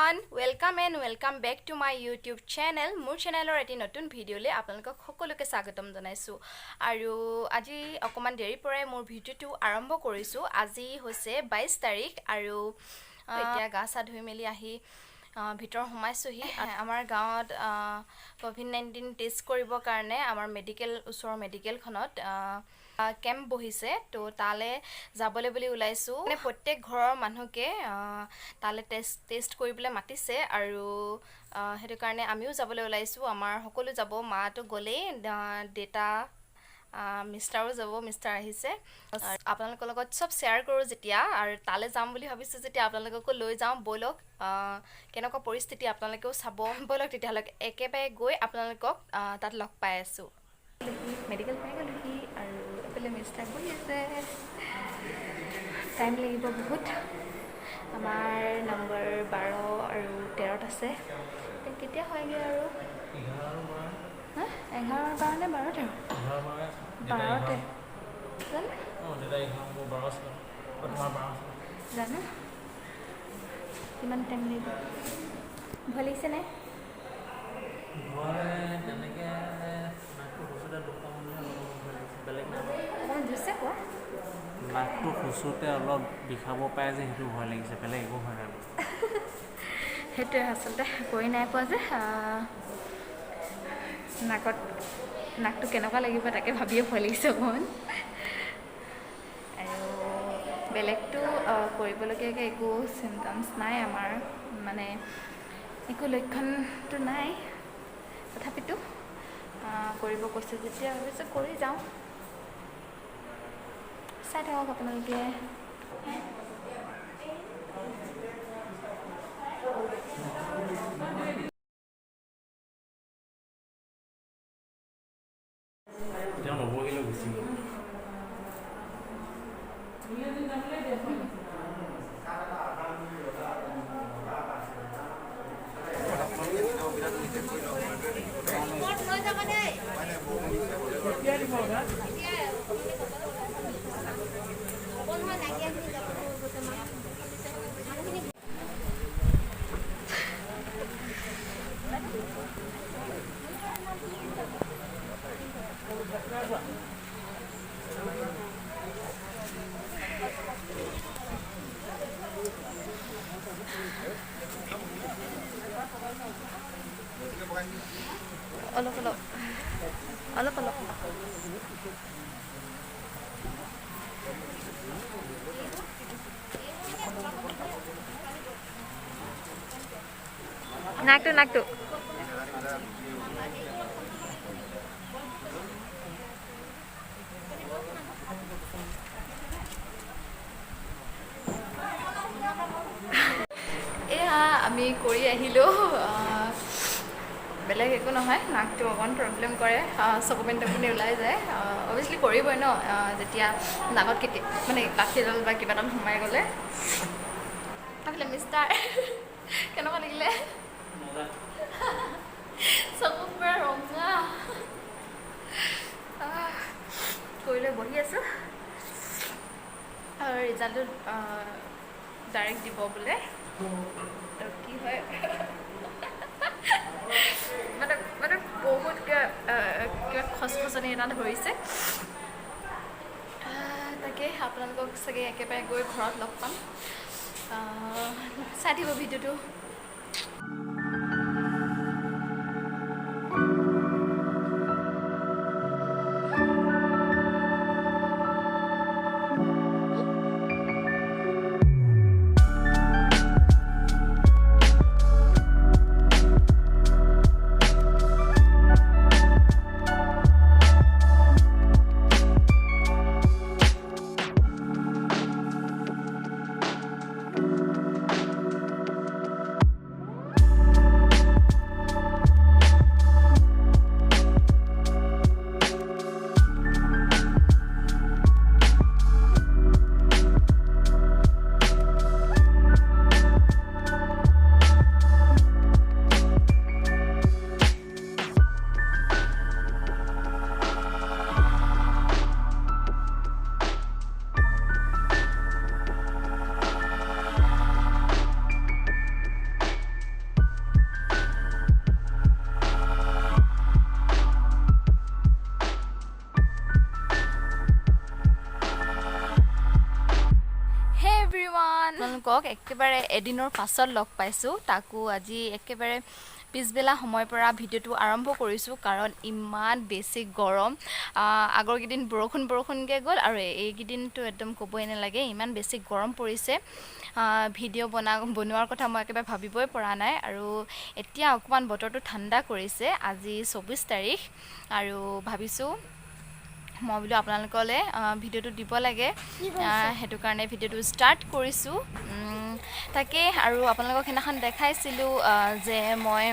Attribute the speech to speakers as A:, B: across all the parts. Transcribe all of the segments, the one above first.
A: everyone, welcome and welcome back to my YouTube channel. মোৰ চেনেলৰ এটি নতুন ভিডিঅ'লে আপোনালোকক সকলোকে স্বাগতম জনাইছো আৰু আজি অকমান দেৰি পৰাই মোৰ ভিডিঅ'টো আৰম্ভ কৰিছো। আজি হৈছে 22 তাৰিখ আৰু এতিয়া গা সা ধুই মেলি আহি ভিতৰ সোমাইছোহি। আমাৰ গাঁৱত কোভিড-19 টেষ্ট কৰিবৰ কাৰণে আমাৰ মেডিকেল ওচৰৰ মেডিকেলখনত কেম্প বহিছে তো তালে যাবলৈ বুলি ওলাইছো। মানে প্ৰত্যেক ঘৰৰ মানুহকে তালে টেষ্ট কৰিবলৈ মাতিছে আৰু হেতু কাৰণে আমিও যাবলৈ ওলাইছো। আমাৰ সকলো যাব, মাটো গলেই, ডেটা মিষ্টাৰো যাব, মিষ্টাৰ আহিছে। আপোনালোকৰ লগত সব শেয়াৰ কৰো যেতিয়া আৰু তালে যাম বুলি ভাবিছো যেতিয়া আপোনালোককো লৈ যাওঁ। বলক কেনেকুৱা পৰিস্থিতি আপোনালোকেও চাব। বলক তেতিয়াহ'লে একেবাৰে গৈ আপোনালোকক তাত লগ পাই আছো। মেডিকেল পাই গ'লোহি আৰু এফালে মিষ্টাৰ বহি আছে। টাইম লাগিব বহুত। আমাৰ নম্বৰ 12 আৰু 13ত আছে। কেতিয়া হয়গে আৰু 11 12 নে 12 12তে জানো কিমান টাইম লাগিব। ভয় লাগিছে নে?
B: নাকটো খুচুতে অলপ বিষাব পায় যে সেইটো ভয় লাগিছে, বেলেগ একো ভয় নাই।
A: সেইটোৱে আচলতে কৰি নাই পোৱা যে নাকটো কেনেকুৱা লাগিব তাকে ভাবিয়ে ভয় লাগিছে অকণমান। আৰু বেলেগটো কৰিবলগীয়াকৈ একো চিমটমছ নাই আমাৰ, মানে একো লক্ষণটো নাই। তথাপিতো কৰিব কৈছে যেতিয়া ভাবিছোঁ কৰি যাওঁ। চাই থাকক আপোনালোকে।
B: এতিয়া নবহিলেও গুচি গ'ল। অলপ নাকটো এয়া আমি কৰি আহিলো। বেলেগ একো নহয়, নাকটো অকণ প্ৰব্লেম কৰে, চকুপানী টকুপানী ওলাই যায়। অভিয়াছলি কৰিবই ন, যেতিয়া নাকত কেতিয়া মানে কাঠি এডাল বা কিবা এডাল সোমাই গ'লে। তাহলে মিষ্টাৰ কেনেকুৱা লাগিলে? চকু পুৰা ৰঙা। কৰি লৈ বহি আছো আৰু ৰিজাল্টটো ডাইৰেক্ট দিব বোলে। কি হয় মানে বহুত কিবা খচখচনি এটা ধৰিছে। তাকে আপোনালোকক চাগে একেবাৰে গৈ ঘৰত লগ পাম। চাই দিব ভিডিঅ'টো।
A: আপোনালোকক একেবাৰে এদিনৰ পাছত লগ পাইছোঁ তাকো আজি একেবাৰে পিছবেলা সময়ৰ পৰা ভিডিঅ'টো আৰম্ভ কৰিছোঁ কাৰণ ইমান বেছি গৰম আগৰ কেইদিন বৰষুণকৈ গ'ল আৰু এইকেইদিনটো একদম ক'বই নালাগে ইমান বেছি গৰম পৰিছে ভিডিঅ' বনোৱাৰ কথা মই একেবাৰে ভাবিবই পৰা নাই আৰু এতিয়া অকণমান বতৰটো ঠাণ্ডা কৰিছে আজি 24 তাৰিখ আৰু ভাবিছোঁ মই বোলো আপোনালোকলৈ ভিডিঅ'টো দিব লাগে সেইটো কাৰণে ভিডিঅ'টো ষ্টাৰ্ট কৰিছোঁ তাকে আৰু আপোনালোকক সেইদিনাখন দেখাইছিলোঁ যে মই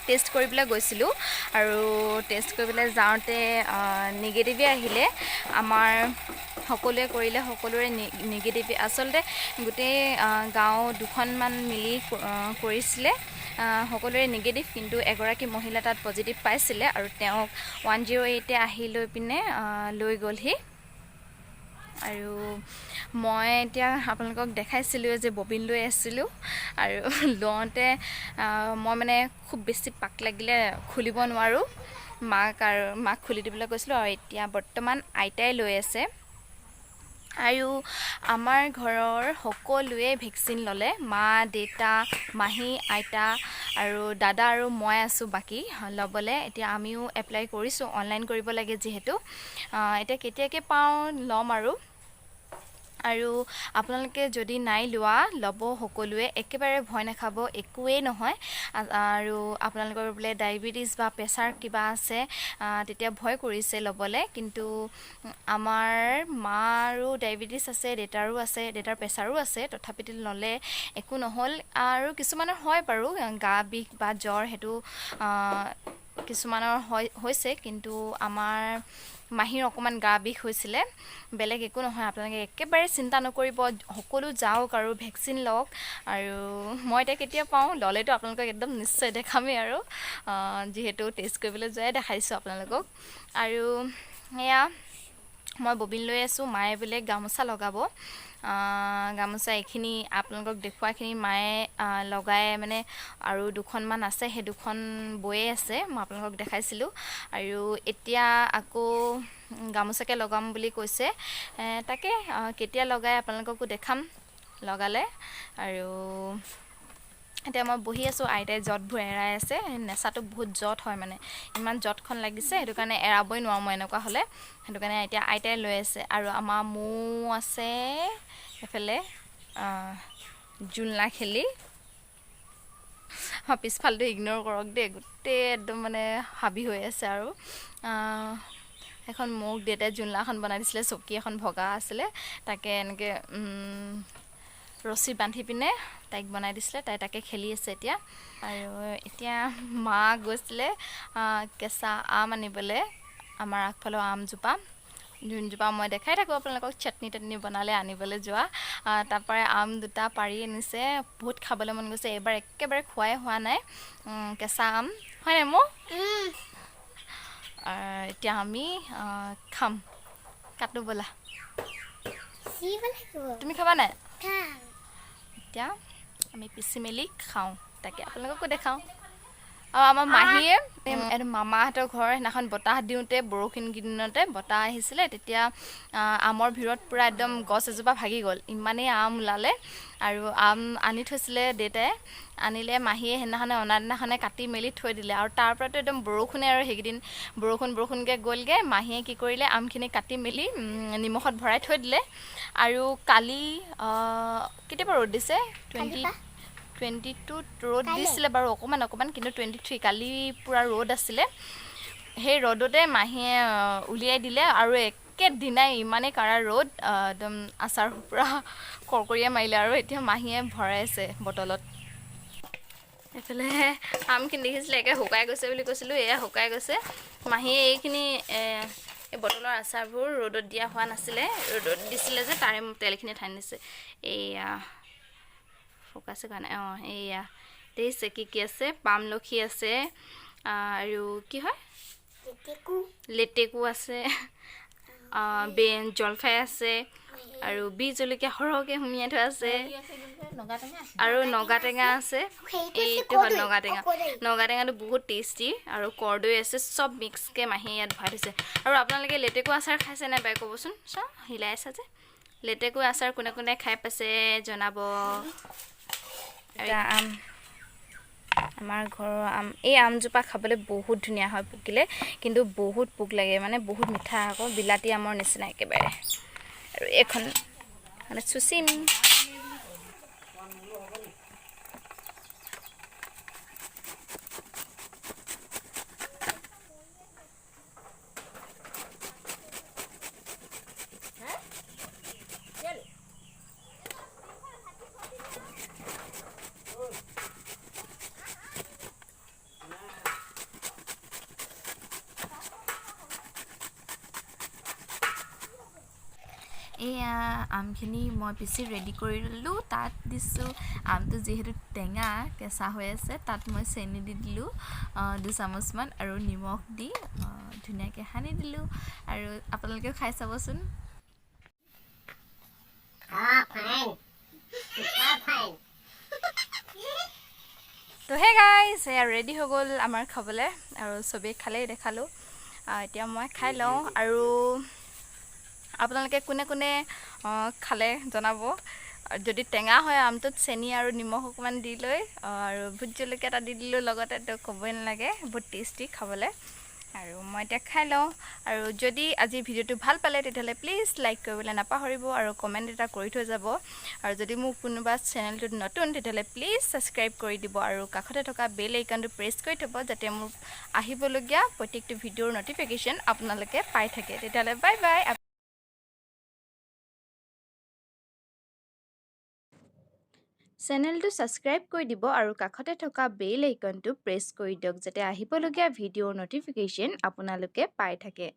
A: টেষ্ট কৰিবলৈ গৈছিলোঁ আৰু টেষ্ট কৰিবলৈ যাওঁতে নিগেটিভে আহিলে আমাৰ সকলোৱে কৰিলে সকলোৰে নিগেটিভ আচলতে গোটেই গাঁও দুখনমান মিলি কৰিছিলে সকলোৰে নিগেটিভ কিন্তু এগৰাকী মহিলা তাত পজিটিভ পাইছিলে আৰু তেওঁক 108 আহি লৈ পিনে লৈ গ'লহি আৰু মই এতিয়া আপোনালোকক দেখাইছিলোঁ যে ববিন লৈ আছিলোঁ আৰু লওঁতে মই মানে খুব বেছি পাক লাগিলে খুলিব নোৱাৰোঁ মাক খুলি দিবলৈ কৈছিলোঁ আৰু এতিয়া বৰ্তমান আইতাই লৈ আছে আৰু আমাৰ ঘৰৰ সকলোৱে ভেকচিন ল'লে মা দেউতা মাহী আইতা আৰু দাদা আৰু মই আছোঁ বাকী ল'বলৈ এতিয়া আমিও এপ্লাই কৰিছোঁ অনলাইন কৰিব লাগে যিহেতু এতিয়া কেতিয়াকৈ পাওঁ ল'ম আৰু আপোনালোকে যদি নাই লোৱা ল'ব সকলোৱে একেবাৰে ভয় নাখাব একোৱেই নহয় আৰু আপোনালোকৰ বোলে ডায়েবেটিছ বা প্ৰেছাৰ কিবা আছে তেতিয়া ভয় কৰিছে ল'বলৈ কিন্তু আমাৰ মাৰো ডায়েবেটিছ আছে দেউতাৰো আছে দেউতাৰ প্ৰেছাৰো আছে তথাপিতো ল'লে একো নহ'ল আৰু কিছুমানৰ হয় বাৰু গা বিষ বা জ্বৰ সেইটো কিছুমানৰ হৈছে কিন্তু আমাৰ মাহীৰ অকণমান গা বিষ হৈছিলে বেলেগ একো নহয় আপোনালোকে একেবাৰে চিন্তা নকৰিব সকলো যাওক আৰু ভেকচিন লওক আৰু মই এতিয়া কেতিয়া পাওঁ ল'লেতো আপোনালোকক একদম নিশ্চয় দেখামেই আৰু যিহেতু টেষ্ট কৰিবলৈ যোৱাই দেখাইছোঁ আপোনালোকক আৰু এয়া মই ববিন লৈ আছোঁ মায়ে বোলে গামোচা লগাব গামোচা এইখিনি আপোনালোকক দেখুৱাখিনি মায়ে লগাই মানে আৰু দুখনমান আছে সেই দুখন বয়ে আছে মই আপোনালোকক দেখাইছিলোঁ আৰু এতিয়া আকৌ গামোচাকে লগাম বুলি কৈছে তাকে কেতিয়া লগাই আপোনালোককো দেখাম লগালে আৰু এতিয়া মই বহি আছোঁ আইতাই জঁটবোৰ এৰাই আছে নেচাটো বহুত জঁট হয় মানে ইমান জঁটখন লাগিছে সেইটো কাৰণে এৰাবই নোৱাৰোঁ মই এনেকুৱা হ'লে সেইটো কাৰণে এতিয়া আইতাই লৈ আছে আৰু আমাৰ মৌ আছে এফালে জোলনা খেলি পিছফালটো ইগন'ৰ কৰক দেই গোটেই একদম মানে হাবি হৈ আছে আৰু এখন মোক দেউতাই জোলনা এখন বনাই দিছিলে চকী এখন ভগা আছিলে তাকে এনেকৈ ৰছী বান্ধি পিনে তাইক বনাই দিছিলে তাই তাকে খেলি আছে এতিয়া আৰু এতিয়া মা গৈছিলে কেঁচা আম আনিবলৈ আমাৰ আগফালৰ আমজোপা যোনজোপা মই দেখাই থাকোঁ আপোনালোকক চাটনি বনালে আনিবলৈ যোৱা তাৰপৰাই আম দুটা পাৰি আনিছে বহুত খাবলৈ মন গৈছে এইবাৰ একেবাৰে খোৱাই হোৱা নাই কেঁচা আম হয় নাই মোৰ এতিয়া আমি খাম কাটো ব'লা তুমি খাবা নাই এতিয়া আমি পিচি মেলি খাওঁ তাকে আপোনালোককো দেখাওঁ আৰু আমাৰ মাহীয়ে এইটো মামাহঁতৰ ঘৰ সেইদিনাখন বতাহ দিওঁতে বৰষুণ কেইদিনতে বতাহ আহিছিলে তেতিয়া আমৰ ভিৰত পূৰা একদম গছ এজোপা ভাগি গ'ল ইমানেই আম ওলালে আৰু আম আনি থৈছিলে দেউতাই আনিলে মাহীয়ে সেইদিনাখনে অনা দিনাখনে কাটি মেলি থৈ দিলে আৰু তাৰ পৰাতো একদম বৰষুণে আৰু সেইকেইদিন বৰষুণকৈ গ'লগৈ মাহীয়ে কি কৰিলে আমখিনি কাটি মেলি নিমখত ভৰাই থৈ দিলে আৰু কালি কেতিয়াবা ৰ'দ দিছে 22 ৰ'দ দিছিলে বাৰু অকণমান কিন্তু 23 কালি পূৰা ৰ'দ আছিলে সেই ৰ'দতে মাহীয়ে উলিয়াই দিলে আৰু একেদিনাই ইমানেই কাৰা ৰ'দ একদম আচাৰ পূৰা কৰকৰীয়া মাৰিলে আৰু এতিয়া মাহীয়ে ভৰাইছে বটলত এইফালে আমখিনি দেখিছিলে একে শুকাই গৈছে বুলি কৈছিলোঁ এয়া শুকাই গৈছে মাহীয়ে এইখিনি এই বটলৰ আচাৰবোৰ ৰ'দত দিয়া হোৱা নাছিলে ৰ'দত দিছিলে যে তাৰে তেলখিনি ঠানি দিছে এইয়া শুকাইছে কাৰণে এইয়া দেখিছে কি আছে পামলখি আছে আৰু কি হয় লেটেকু আছে জলফাই আছে আৰু বীজ জলকীয়া সৰহকৈ সুমিয়াই থোৱা আছে আৰু নগা টেঙা আছে এইটো হয় নগা টেঙাটো বহুত টেষ্টি আৰু কৰদৈ আছে চব মিক্সকৈ মাহীয়ে ইয়াত ভৰাই থৈছে আৰু আপোনালোকে লেটেকু আচাৰ খাইছে নাই বাই ক'বচোন চাওঁ হিলাই আছে যে লেটেকু আচাৰ কোনে কোনে খাই পাইছে জনাব। এটা আম, আমাৰ ঘৰৰ আম, এই আমজোপা খাবলৈ বহুত ধুনীয়া হয় পকিলে, কিন্তু বহুত পোক লাগে, মানে বহুত মিঠা আকৌ, বিলাতী আমৰ নিচিনা একেবাৰে। আৰু এইখন মানে চুচিম। এয়া আমখিনি মই পিছি ৰেডি কৰি ল'লোঁ। তাত দিছোঁ, আমটো যিহেতু টেঙা কেঁচা হৈ আছে, তাত মই চেনি দি দিলোঁ 2 চামুচমান, আৰু নিমখ দি ধুনীয়াকৈ সানি দিলোঁ। আৰু আপোনালোকেও খাই চাবচোন। তো হে গাইছ, এয়া ৰেডি হৈ গ'ল আমাৰ খাবলৈ, আৰু চবেই খালেই দেখালোঁ। এতিয়া মই খাই লওঁ, আৰু আপোনালোকে কোনে কোনে খালে জনাব। যদি টেঙা হয় আমটোত চেনি আৰু নিমখ অকণমান দি লৈ আৰু ভোট জলকীয়া এটা দি দিলোঁ লগতে, তো ক'বই নালাগে, বহুত টেষ্টি খাবলৈ। আৰু মই এতিয়া খাই লওঁ। আৰু যদি আজি ভিডিঅ'টো ভাল পালে তেতিয়াহ'লে প্লিজ লাইক কৰিবলৈ নাপাহৰিব, আৰু কমেণ্ট এটা কৰি থৈ যাব। আৰু যদি মোক কোনোবা চেনেলটোত নতুন তেতিয়াহ'লে প্লিজ ছাবস্ক্ৰাইব কৰি দিব, আৰু কাষতে থকা বেল আইকনটো প্ৰেছ কৰি থ'ব, যাতে মোৰ আহিবলগীয়া প্ৰত্যেকটো ভিডিঅ'ৰ ন'টিফিকেশ্যন আপোনালোকে পাই থাকে। তেতিয়াহ'লে বাই বাই। চেনেলটো ছাবস্ক্ৰাইব কৰি দিব, আৰু কাষতে থকা বেল আইকনটো প্ৰেছ কৰি দিয়ক, যাতে আহিবলগীয়া ভিডিঅ'ৰ ন'টিফিকেশ্যন আপোনালোকে পাই থাকে।